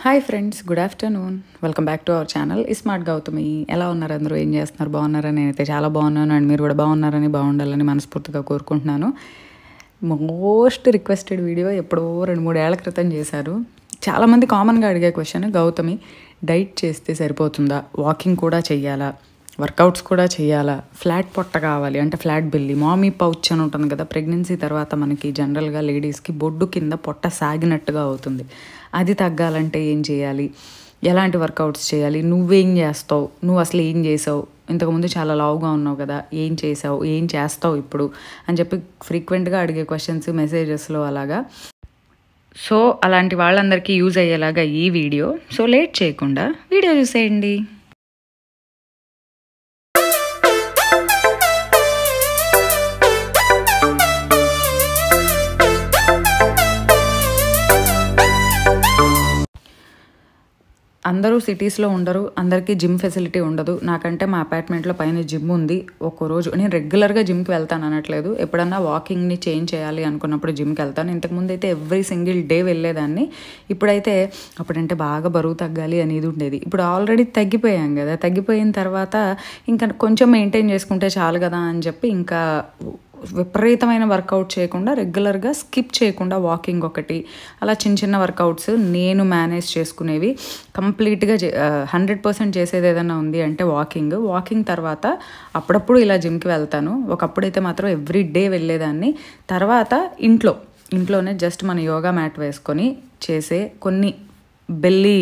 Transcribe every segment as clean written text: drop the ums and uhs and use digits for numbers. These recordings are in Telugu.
Hi friends, good afternoon. Welcome back to our channel smart Gautami. ఎలా ఉన్నారు అందరూ? ఏం చేస్తున్నారు? బాగున్నారని నేనైతే చాలా బాగున్నాను. అండ్ మీరు కూడా బాగున్నారని బాగుండాలని మనస్ఫూర్తిగా కోరుకుంటున్నాను. మోస్ట్ రిక్వెస్టెడ్ వీడియో ఎప్పుడో 2-3 ఏళ్ల క్రితం చేశారు. చాలామంది కామన్గా అడిగే క్వశ్చన్, గౌతమి డైట్ చేస్తే సరిపోతుందా? వాకింగ్ కూడా చెయ్యాలా? వర్కౌట్స్ కూడా చేయాలా? ఫ్లాట్ పొట్ట కావాలి అంటే ఫ్లాట్ బెల్లి, మామీ పౌచ్ అని ఉంటుంది కదా, ప్రెగ్నెన్సీ తర్వాత మనకి జనరల్గా లేడీస్కి బొడ్డు కింద పొట్ట సాగినట్టుగా అవుతుంది. అది తగ్గాలంటే ఏం చేయాలి? ఎలాంటి వర్కౌట్స్ చేయాలి? నువ్వేం చేస్తావు? నువ్వు అసలు ఏం చేసావు? ఇంతకుముందు చాలా లావుగా ఉన్నావు కదా, ఏం చేసావు? ఏం చేస్తావు ఇప్పుడు అని చెప్పి ఫ్రీక్వెంట్గా అడిగే క్వశ్చన్స్ మెసేజెస్లో అలాగా. సో అలాంటి వాళ్ళందరికీ యూజ్ అయ్యేలాగా ఈ వీడియో. సో లేట్ చేయకుండా వీడియో చూసేయండి. అందరూ సిటీస్లో ఉండరు, అందరికీ జిమ్ ఫెసిలిటీ ఉండదు. నాకంటే మా అపార్ట్మెంట్లో పైన జిమ్ ఉంది. ఒక్కరోజు నేను రెగ్యులర్గా జిమ్కి వెళ్తాను అనట్లేదు, ఎప్పుడన్నా వాకింగ్ని చేంజ్ చేయాలి అనుకున్నప్పుడు జిమ్కి వెళ్తాను. ఇంతకుముందు అయితే ఎవ్రీ సింగిల్ డే వెళ్ళేదాన్ని. ఇప్పుడైతే అప్పుడంటే బాగా బరువు తగ్గాలి అనేది ఉండేది. ఇప్పుడు ఆల్రెడీ తగ్గిపోయాం కదా, తగ్గిపోయిన తర్వాత ఇంకా కొంచెం మెయింటైన్ చేసుకుంటే చాలు కదా అని చెప్పి ఇంకా విపరీతమైన వర్కౌట్ చేయకుండా, రెగ్యులర్గా స్కిప్ చేయకుండా వాకింగ్ ఒకటి, అలా చిన్న చిన్న వర్కౌట్స్ నేను మేనేజ్ చేసుకునేవి. కంప్లీట్గా 100% చేసేది ఏదైనా ఉంది అంటే వాకింగ్ తర్వాత అప్పుడప్పుడు ఇలా జిమ్కి వెళ్తాను. ఒకప్పుడైతే మాత్రం ఎవ్రీ డే వెళ్ళేదాన్ని. తర్వాత ఇంట్లోనే జస్ట్ మన యోగా మ్యాట్ వేసుకొని చేసే కొన్ని బెల్లీ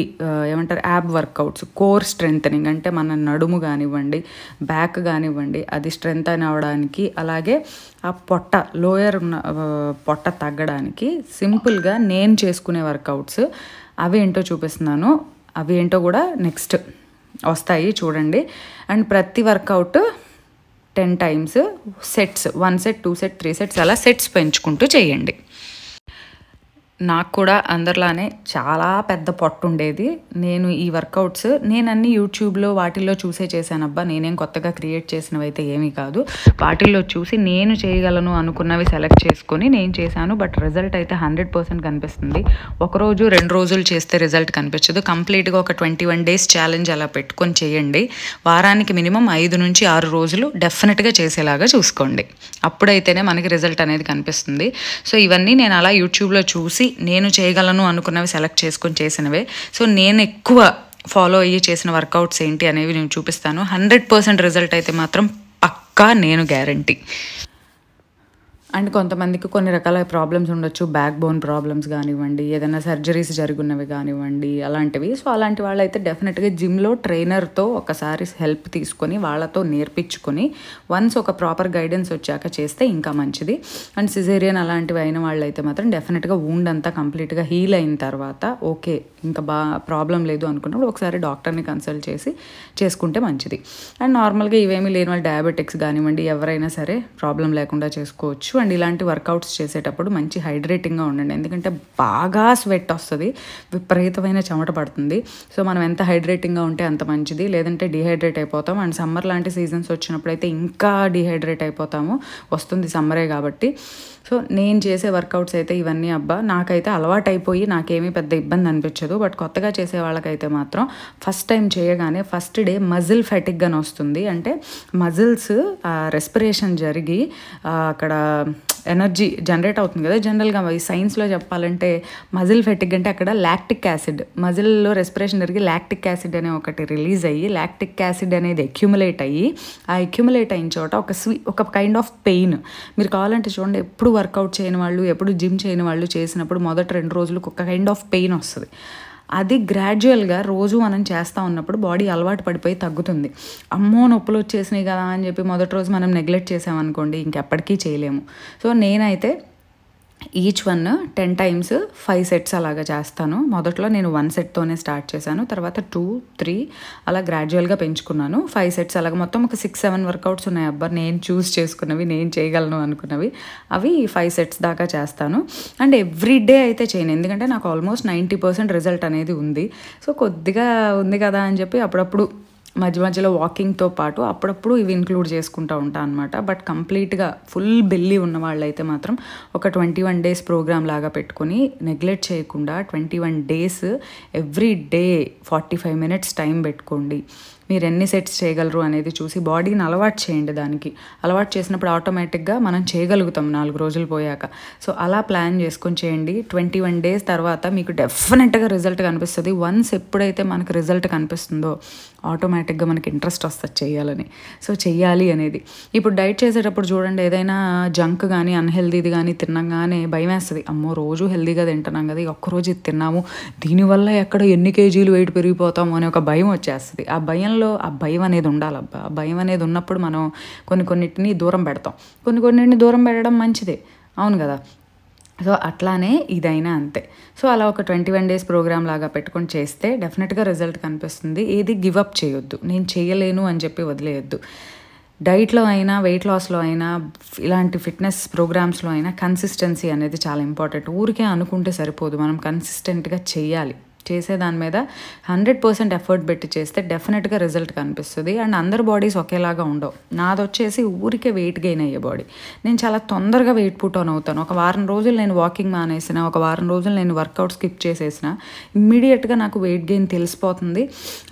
ఏమంటారు యాబ్ వర్కౌట్స్, కోర్ స్ట్రెంథనింగ్ అంటే మన నడుము కానివ్వండి, బ్యాక్ కానివ్వండి, అది స్ట్రెంథన్ అవ్వడానికి, అలాగే ఆ లోయర్ ఉన్న పొట్ట తగ్గడానికి సింపుల్గా నేను చేసుకునే వర్కౌట్స్ అవి ఏంటో చూపిస్తున్నాను. అవి ఏంటో కూడా నెక్స్ట్ వస్తాయి చూడండి. అండ్ ప్రతి వర్కౌట్ 10 times సెట్స్, 1 set 2 set 3 sets అలా సెట్స్ పెంచుకుంటూ చేయండి. నాకు కూడా అందరిలానే చాలా పెద్ద పొట్టు ఉండేది. నేను ఈ వర్కౌట్స్ అన్ని యూట్యూబ్లో వాటిల్లో చూసే చేశానబ్బా. నేనేం కొత్తగా క్రియేట్ చేసినవి అయితే ఏమీ కాదు. వాటిల్లో చూసి నేను చేయగలను అనుకున్నవి సెలెక్ట్ చేసుకొని నేను చేశాను. బట్ రిజల్ట్ అయితే 100% కనిపిస్తుంది. ఒకరోజు 2 రోజులు చేస్తే రిజల్ట్ కనిపించదు. కంప్లీట్గా ఒక 21 days ఛాలెంజ్ అలా పెట్టుకొని చేయండి. వారానికి మినిమం 5 నుంచి 6 రోజులు డెఫినెట్గా చేసేలాగా చూసుకోండి. అప్పుడైతేనే మనకి రిజల్ట్ అనేది కనిపిస్తుంది. సో ఇవన్నీ నేను అలా యూట్యూబ్లో చూసి నేను చేయగలను అనుకున్నవి సెలెక్ట్ చేసుకొని చేసినవే. సో నేను ఎక్కువ ఫాలో అయ్యి చేసిన వర్కౌట్స్ ఏంటి అనేవి నేను చూపిస్తాను. 100% రిజల్ట్ అయితే మాత్రం పక్కా, నేను గ్యారంటీ. అండ్ కొంతమందికి కొన్ని రకాల ప్రాబ్లమ్స్ ఉండొచ్చు, బ్యాక్ బోన్ ప్రాబ్లమ్స్ కానివ్వండి, ఏదైనా సర్జరీస్ జరుగున్నవి కానివ్వండి, అలాంటివి. సో అలాంటి వాళ్ళైతే డెఫినెట్గా జిమ్లో ట్రైనర్తో ఒకసారి హెల్ప్ తీసుకొని వాళ్ళతో నేర్పించుకొని వన్స్ ఒక ప్రాపర్ గైడెన్స్ వచ్చాక చేస్తే ఇంకా మంచిది. అండ్ సిజేరియన్ అలాంటివి అయిన వాళ్ళైతే మాత్రం డెఫినెట్గా వూండ్ అంతా కంప్లీట్గా హీల్ అయిన తర్వాత ఓకే ఇంకా ప్రాబ్లం లేదు అనుకున్నప్పుడు ఒకసారి డాక్టర్ని కన్సల్ట్ చేసుకుంటే మంచిది. అండ్ నార్మల్గా ఇవేమీ లేని వాళ్ళు డయాబెటిక్స్ కానివ్వండి, ఎవరైనా సరే ప్రాబ్లం లేకుండా చేసుకోవచ్చు. అండ్ ఇలాంటి వర్కౌట్స్ చేసేటప్పుడు మంచి హైడ్రేటింగ్గా ఉండండి, ఎందుకంటే బాగా స్వెట్ వస్తుంది, విపరీతమైన చెమట పడుతుంది. సో మనం ఎంత హైడ్రేటింగ్గా ఉంటే అంత మంచిది, లేదంటే డిహైడ్రేట్ అయిపోతాం. అండ్ సమ్మర్ లాంటి సీజన్స్ వచ్చినప్పుడు అయితే ఇంకా డిహైడ్రేట్ అయిపోతాము, వస్తుంది సమ్మరే కాబట్టి. సో నేను చేసే వర్కౌట్స్ అయితే ఇవన్నీ అబ్బా. నాకైతే అలవాటు అయిపోయి నాకేమీ పెద్ద ఇబ్బంది అనిపించదు. బట్ కొత్తగా చేసే వాళ్ళకైతే మాత్రం ఫస్ట్ టైం చేయగానే ఫస్ట్ డే మజిల్ ఫెటిగ్ అని వస్తుంది. అంటే మజిల్స్ రెస్పిరేషన్ జరిగి అక్కడ ఎనర్జీ జనరేట్ అవుతుంది కదా. జనరల్గా ఈ సైన్స్లో చెప్పాలంటే మజిల్ ఫెటిగ్ అంటే అక్కడ లాక్టిక్ యాసిడ్, మజిల్లో రెస్పిరేషన్ జరిగి లాక్టిక్ యాసిడ్ అనే ఒకటి రిలీజ్ అయ్యి, లాక్టిక్ యాసిడ్ అనేది అక్యుములేట్ అయ్యి, ఆ అక్యుములేట్ అయిన చోట ఒక కైండ్ ఆఫ్ పెయిన్. మీరు కావాలంటే చూడండి, ఎప్పుడు వర్కౌట్ చేయని వాళ్ళు, ఎప్పుడు జిమ్ చేయని వాళ్ళు చేసినప్పుడు మొదటి 2 రోజులకు ఒక కైండ్ ఆఫ్ పెయిన్ వస్తుంది. అది గ్రాడ్యువల్గా రోజు మనం చేస్తూ ఉన్నప్పుడు బాడీ అలవాటు పడిపోయి తగ్గుతుంది. అమ్మో నొప్పులు వచ్చేసినాయి కదా అని చెప్పి మొదటి రోజు మనం నెగ్లెక్ట్ చేసామనుకోండి, ఇంకెప్పటికీ చేయలేము. సో నేనైతే ఈచ్ 10 times 5 sets అలాగా చేస్తాను. మొదట్లో నేను 1 setతోనే స్టార్ట్ చేశాను, తర్వాత 2, 3 అలా గ్రాడ్యువల్గా పెంచుకున్నాను. 5 sets అలాగా మొత్తం ఒక 6-7 వర్కౌట్స్ ఉన్నాయి అబ్బా నేను చూస్ చేసుకున్నవి, నేను చేయగలను అనుకున్నవి. అవి 5 sets దాకా చేస్తాను. అండ్ ఎవ్రీ డే అయితే చేయను, ఎందుకంటే నాకు ఆల్మోస్ట్ 90% రిజల్ట్ అనేది ఉంది. సో కొద్దిగా ఉంది కదా అని చెప్పి అప్పుడప్పుడు మధ్య మధ్యలో వాకింగ్తో పాటు అప్పుడప్పుడు ఇవి ఇంక్లూడ్ చేసుకుంటూ ఉంటాను అనమాట. బట్ కంప్లీట్గా ఫుల్ బెల్లీ ఉన్న వాళ్ళైతే మాత్రం ఒక 21 days ప్రోగ్రామ్ లాగా పెట్టుకొని నెగ్లెక్ట్ చేయకుండా 21 days every day 45 minutes time పెట్టుకోండి. మీరు ఎన్ని సెట్స్ చేయగలరు అనేది చూసి బాడీని అలవాటు చేయండి. దానికి అలవాటు చేసినప్పుడు ఆటోమేటిక్గా మనం చేయగలుగుతాం 4 రోజులు పోయాక. సో అలా ప్లాన్ చేసుకొని చేయండి. 21 days తర్వాత మీకు డెఫినెట్గా రిజల్ట్ కనిపిస్తుంది. వన్స్ ఎప్పుడైతే మనకు రిజల్ట్ కనిపిస్తుందో ఆటోమేటిక్గా మనకి ఇంట్రెస్ట్ వస్తుంది చేయాలని. సో చెయ్యాలి అనేది. ఇప్పుడు డైట్ చేసేటప్పుడు చూడండి, ఏదైనా జంక్ కానీ అన్హెల్దీది కానీ తినగానే భయం వేస్తుంది. అమ్మో రోజు హెల్దీగా తింటున్నాం కదా, ఒక్కరోజు ఇది తిన్నాము, దీనివల్ల ఎక్కడ ఎన్ని కేజీలు వెయిట్ పెరిగిపోతాము అనే ఒక భయం వచ్చేస్తుంది. ఆ భయం అనేది ఉండాలబ్బా. ఆ భయం అనేది ఉన్నప్పుడు మనం కొన్నిటిని దూరం పెడతాం. కొన్నిటిని దూరం పెట్టడం మంచిదే, అవును కదా. సో అట్లానే ఇదైనా అంతే. సో అలా ఒక 21 days ప్రోగ్రామ్ లాగా పెట్టుకొని చేస్తే డెఫినెట్గా రిజల్ట్ కనిపిస్తుంది. ఏది గివ్ అప్ చేయొద్దు, నేను చేయలేను అని చెప్పి వదిలేయొద్దు. డైట్లో అయినా వెయిట్ లాస్లో అయినా ఇలాంటి ఫిట్నెస్ ప్రోగ్రామ్స్లో అయినా కన్సిస్టెన్సీ అనేది చాలా ఇంపార్టెంట్. ఊరికే అనుకుంటే సరిపోదు, మనం కన్సిస్టెంట్గా చేయాలి. చేసే దాని మీద 100% ఎఫర్ట్ పెట్టి చేస్తే డెఫినెట్గా రిజల్ట్ కనిపిస్తుంది. అండ్ అందరి బాడీస్ ఒకేలాగా ఉండవు. నాది వచ్చేసి ఊరికే వెయిట్ గెయిన్ అయ్యే బాడీ. నేను చాలా తొందరగా వెయిట్ పుట్ ఆన్ అవుతాను. ఒక వారం రోజులు నేను వాకింగ్ మానేసిన, ఒక వారం రోజులు నేను వర్కౌట్ స్కిప్ చేసేసిన, ఇమ్మీడియట్గా నాకు వెయిట్ గెయిన్ తెలిసిపోతుంది.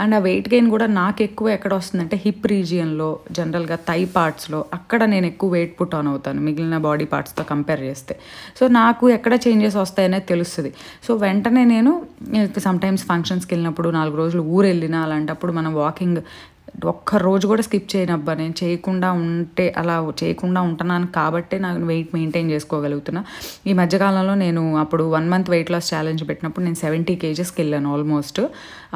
అండ్ ఆ వెయిట్ గెయిన్ కూడా నాకు ఎక్కువ ఎక్కడ వస్తుందంటే హిప్ రీజియన్లో, జనరల్గా థై పార్ట్స్లో, అక్కడ నేను ఎక్కువ వెయిట్ పుట్ ఆన్ అవుతాను మిగిలిన బాడీ పార్ట్స్తో కంపేర్ చేస్తే. సో నాకు ఎక్కడ చేంజెస్ వస్తాయనేది తెలుస్తుంది. సో వెంటనే నేను సమ్టైమ్స్ ఫంక్షన్స్కి వెళ్ళినప్పుడు 4 రోజులు ఊరు వెళ్ళినా అలాంటప్పుడు మనం వాకింగ్ ఒక్క రోజు కూడా స్కిప్ చేయనబ్బా. నేను అలా చేయకుండా ఉంటున్నాను కాబట్టే నాకు వెయిట్ మెయింటైన్ చేసుకోగలుగుతున్నా. ఈ మధ్యకాలంలో నేను అప్పుడు 1 month వెయిట్ లాస్ ఛాలెంజ్ పెట్టినప్పుడు నేను 70 kgsకి వెళ్ళాను ఆల్మోస్ట్.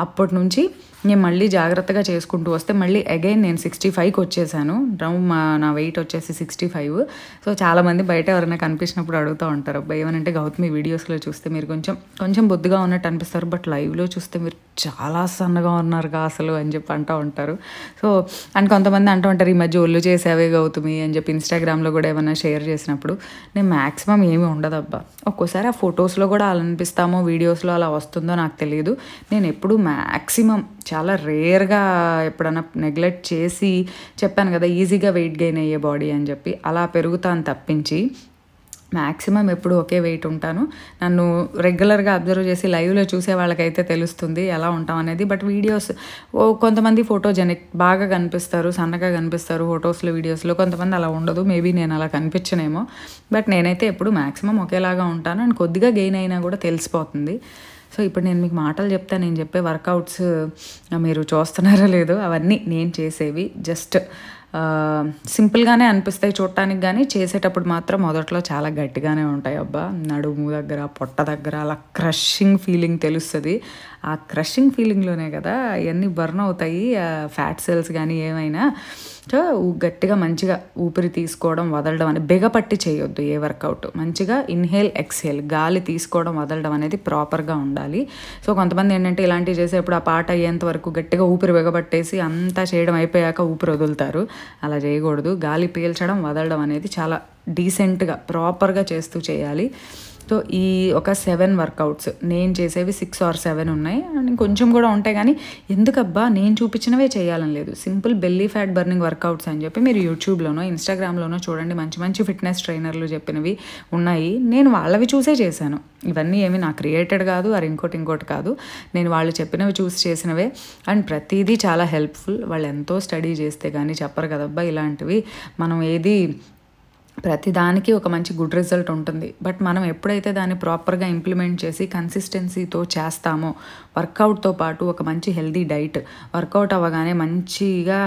అప్పటి నుంచి నేను మళ్ళీ జాగ్రత్తగా చేసుకుంటూ వస్తే మళ్ళీ అగైన్ నేను 65కి వచ్చేసాను. నా వెయిట్ వచ్చేసి 65. సో చాలామంది బయట ఎవరైనా కనిపించినప్పుడు అడుగుతూ ఉంటారు, అబ్బాయి ఏమనంటే గౌతమి వీడియోస్లో చూస్తే మీరు కొంచెం బొద్దుగా ఉన్నట్టు అనిపిస్తారు, బట్ లైవ్లో చూస్తే మీరు చాలా సన్నగా ఉన్నారుగా అసలు అని చెప్పి అంటూ ఉంటారు. సో అండ్ కొంతమంది అంటూ ఉంటారు, ఈ మధ్య ఒళ్ళు చేసేవే గౌతమి అని చెప్పి ఇన్స్టాగ్రామ్లో కూడా ఏమైనా షేర్ చేసినప్పుడు. నేను మ్యాక్సిమం ఏమీ ఉండదబ్బా. ఒక్కోసారి ఆ ఫొటోస్లో కూడా అలా అనిపిస్తామో వీడియోస్లో అలా వస్తుందో నాకు తెలియదు. నేను ఎప్పుడు మ్యాక్సిమం చాలా రేర్గా ఎప్పుడైనా నెగ్లెక్ట్ చేసి చెప్పాను కదా ఈజీగా వెయిట్ గెయిన్ అయ్యే బాడీ అని చెప్పి, అలా పెరుగుతాను తప్పించి మ్యాక్సిమం ఎప్పుడు ఒకే వెయిట్ ఉంటాను. నన్ను రెగ్యులర్గా అబ్జర్వ్ చేసి లైవ్లో చూసే వాళ్ళకైతే తెలుస్తుంది ఎలా ఉంటాం అనేది. బట్ వీడియోస్ కొంతమంది ఫోటోజెనిక్ బాగా కనిపిస్తారు, సన్నగా కనిపిస్తారు ఫొటోస్లో వీడియోస్లో, కొంతమంది అలా ఉండదు. మేబీ నేను అలా కనిపించనేమో. బట్ నేనైతే ఎప్పుడు మ్యాక్సిమం ఒకేలాగా ఉంటాను. అండ్ కొద్దిగా గెయిన్ అయినా కూడా తెలిసిపోతుంది. సో ఇప్పుడు నేను మీకు మాటలు చెప్తాను, నేను చెప్పే వర్కౌట్స్ మీరు చూస్తున్నారో లేదో, అవన్నీ నేను చేసేవి జస్ట్ సింపుల్గానే అనిపిస్తాయి చూడటానికి, కానీ చేసేటప్పుడు మాత్రం మొదట్లో చాలా గట్టిగానే ఉంటాయి అబ్బా. నడుము దగ్గర, పొట్ట దగ్గర అలా క్రషింగ్ ఫీలింగ్ తెలుస్తుంది. ఆ క్రషింగ్ ఫీలింగ్లోనే కదా అవన్నీ బర్న్ అవుతాయి ఫ్యాట్ సెల్స్ కానీ ఏమైనా. సో గట్టిగా మంచిగా ఊపిరి తీసుకోవడం వదలడం అని బెగపట్టి చేయొద్దు ఏ వర్కౌట్. మంచిగా ఇన్హేల్ ఎక్స్హేల్, గాలి తీసుకోవడం వదలడం అనేది ప్రాపర్గా ఉండాలి. సో కొంతమంది ఏంటంటే ఇలాంటివి చేసేప్పుడు ఆ పాట అయ్యేంత వరకు గట్టిగా ఊపిరి బెగపట్టేసి అంతా చేయడం అయిపోయాక ఊపిరి వదులుతారు. అలా చేయకూడదు. గాలి పీల్చడం వదలడం అనేది చాలా డీసెంట్గా ప్రాపర్గా చేస్తూ చేయాలి. సో ఈ ఒక 7 వర్కౌట్స్ నేను చేసేవి 6 or 7 ఉన్నాయి. అండ్ కొంచెం కూడా ఉంటాయి, కానీ ఎందుకబ్బా నేను చూపించినవే చేయాలని లేదు. Simple belly fat burning workouts అని చెప్పి మీరు యూట్యూబ్లోనో ఇన్స్టాగ్రామ్లోనో చూడండి, మంచి మంచి ఫిట్నెస్ ట్రైనర్లు చెప్పినవి ఉన్నాయి. నేను వాళ్ళవి చూసే చేశాను. ఇవన్నీ ఏమి నా క్రియేటెడ్ కాదు, అది ఇంకోటి కాదు. నేను వాళ్ళు చెప్పినవి చూసి చేసినవే. అండ్ ప్రతిదీ చాలా హెల్ప్ఫుల్. వాళ్ళు ఎంతో స్టడీ చేస్తే కానీ చెప్పరు కదబ్బా ఇలాంటివి. మనం ఏది ప్రతిదానికి ఒక మంచి గుడ్ రిజల్ట్ ఉంటుంది. బట్ మనం ఎప్పుడైతే దాన్ని ప్రాపర్గా ఇంప్లిమెంట్ చేసి కన్సిస్టెన్సీతో చేస్తామో, వర్కౌట్తో పాటు ఒక మంచి హెల్దీ డైట్, వర్కౌట్ అవ్వగానే మంచిగా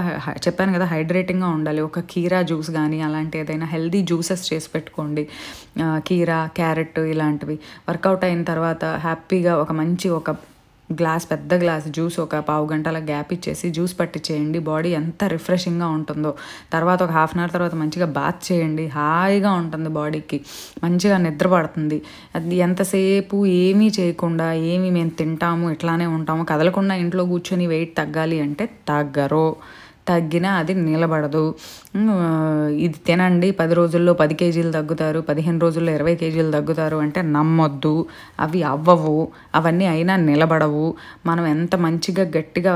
చెప్పాను కదా హైడ్రేటింగ్గా ఉండాలి. ఒక కీరా జ్యూస్ కానీ అలాంటి ఏదైనా హెల్దీ జ్యూసెస్ చేసి పెట్టుకోండి. కీరా, క్యారెట్ ఇలాంటివి. వర్కౌట్ అయిన తర్వాత హ్యాపీగా ఒక పెద్ద గ్లాస్ జ్యూస్ ఒక 15 గంటల గ్యాప్ ఇచ్చేసి జ్యూస్ పట్టి చేయండి. బాడీ ఎంత రిఫ్రెషింగ్గా ఉంటుందో. తర్వాత ఒక 1/2 hour తర్వాత మంచిగా బాత్ చేయండి. హాయిగా ఉంటుంది బాడీకి, మంచిగా నిద్ర పడుతుంది. అది ఎంతసేపు ఏమీ చేయకుండా మేము తింటాము ఇట్లానే ఉంటాము కదలకుండా ఇంట్లో కూర్చొని వెయిట్ తగ్గాలి అంటే తగ్గినా అది నిలబడదు. ఇది తినండి 10 రోజుల్లో 10 kgs తగ్గుతారు, 15 రోజుల్లో 20 kgs తగ్గుతారు అంటే నమ్మొద్దు. అవి అవ్వవు. అవన్నీ అయినా నిలబడవు. మనం ఎంత మంచిగా గట్టిగా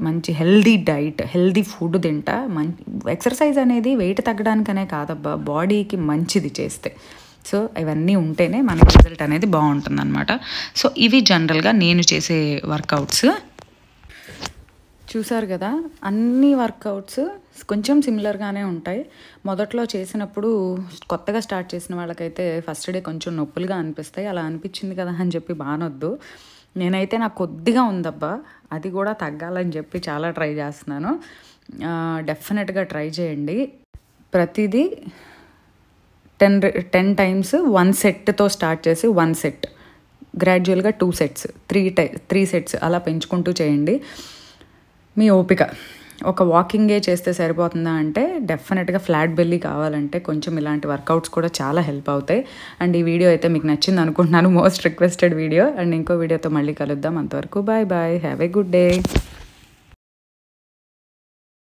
మంచి హెల్దీ డైట్, హెల్దీ ఫుడ్ తింటా. ఎక్సర్సైజ్ అనేది వెయిట్ తగ్గడానికనే కాదబ్బా, బాడీకి మంచిది చేస్తే. సో ఇవన్నీ ఉంటేనే మనకి రిజల్ట్ అనేది బాగుంటుందన్నమాట. సో ఇవి జనరల్గా నేను చేసే వర్కౌట్స్. చూసారు కదా, అన్ని వర్కౌట్స్ కొంచెం సిమిలర్గానే ఉంటాయి. మొదట్లో చేసినప్పుడు కొత్తగా స్టార్ట్ చేసిన వాళ్ళకైతే ఫస్ట్ డే కొంచెం నొప్పులుగా అనిపిస్తాయి. అలా అనిపించింది కదా అని చెప్పి బానొద్దు. నేనైతే నాకు కొద్దిగా ఉందబ్బా, అది కూడా తగ్గాలని చెప్పి చాలా ట్రై చేస్తున్నాను. డెఫినెట్గా ట్రై చేయండి. ప్రతిదీ 10 టైమ్స్ 1 సెట్తో స్టార్ట్ చేసి 1 సెట్, గ్రాడ్యువల్గా 2 సెట్స్, 3 సెట్స్ అలా పెంచుకుంటూ చేయండి. మీ ఓపిక. ఒక వాకింగే చేస్తే సరిపోతుందా అంటే డెఫినెట్గా ఫ్లాట్ బెల్లీ కావాలంటే కొంచెం ఇలాంటి వర్కౌట్స్ కూడా చాలా హెల్ప్ అవుతాయి. అండ్ ఈ వీడియో అయితే మీకు నచ్చింది అనుకుంటున్నాను, మోస్ట్ రిక్వెస్టెడ్ వీడియో. అండ్ ఇంకో వీడియోతో మళ్ళీ కలుద్దాం. అంతవరకు bye bye, have a good day.